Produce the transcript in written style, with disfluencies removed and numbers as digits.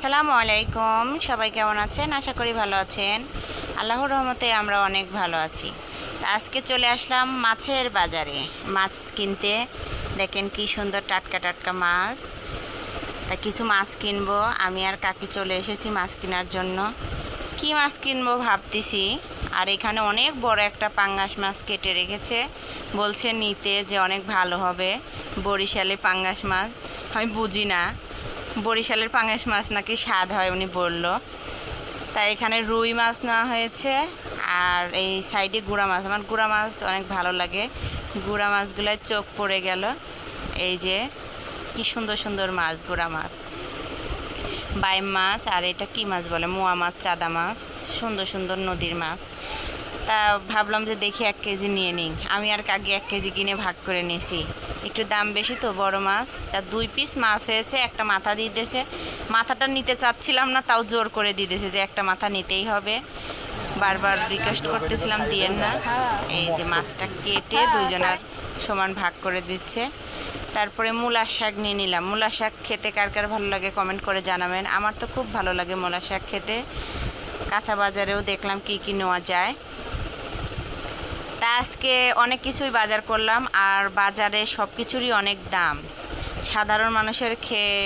আসসালামু আলাইকুম, সবাই কেমন আছেন? আশা করি ভালো আছেন। আল্লাহর রহমতে আমরা অনেক ভালো আছি। তা আজকে চলে আসলাম মাছের বাজারে মাছ কিনতে। দেখেন কি সুন্দর টাটকা টাটকা মাছ। তা কিছু মাছ কিনবো, আমি আর কাকি চলে এসেছি মাছ কেনার জন্য। কি মাছ কিনবো ভাবতেছি। আর এখানে অনেক বড় একটা পাঙ্গাস মাছ কেটে রেখেছে, বলছে নিতে যে অনেক ভালো হবে। বরিশালে পাঙ্গাস মাছ আমি বুঝি না, বরিশালের পাঙ্গাস মাছ নাকি স্বাদ হয় উনি বলল। তাই এখানে রুই মাছ নেওয়া হয়েছে। আর এই সাইডে গুড়া মাছ, আমার গুড়া মাছ অনেক ভালো লাগে। গুড়া মাছগুলোয় চোখ পড়ে গেল। এই যে কি সুন্দর সুন্দর মাছ, গুড়া মাছ, বাইম মাছ, আর এটা কি মাছ বলে, মোয়া মাছ, চাদা মাছ, সুন্দর সুন্দর নদীর মাছ। তা ভাবলাম যে দেখি 1 কেজি নিয়ে নিই। আমি আর কাকি 1 কেজি কিনে ভাগ করে নিয়েছি। একটু দাম বেশি তো বড় মাছ, তা 2 পিস মাছ হয়েছে। একটা মাথা দিয়ে দিয়েছে, মাথাটা নিতে চাচ্ছিলাম না, তাও জোর করে দিয়ে দিয়েছে যে একটা মাথা নিতেই হবে। বারবার রিকোয়েস্ট করতেছিলাম দিয়েন না। এই যে মাছটা কেটে দুইজনের সমান ভাগ করে দিচ্ছে। তারপরে মূলার শাক নিয়ে নিলাম। মূলার শাক খেতে কার কার ভালো লাগে কমেন্ট করে জানাবেন। আমার তো খুব ভালো লাগে মূলার শাক খেতে। কাঁচা বাজারেও দেখলাম কি কি নেওয়া যায়। তা আজকে অনেক কিছুই বাজার করলাম, আর বাজারে সব কিছুরই অনেক দাম। সাধারণ মানুষের খেয়ে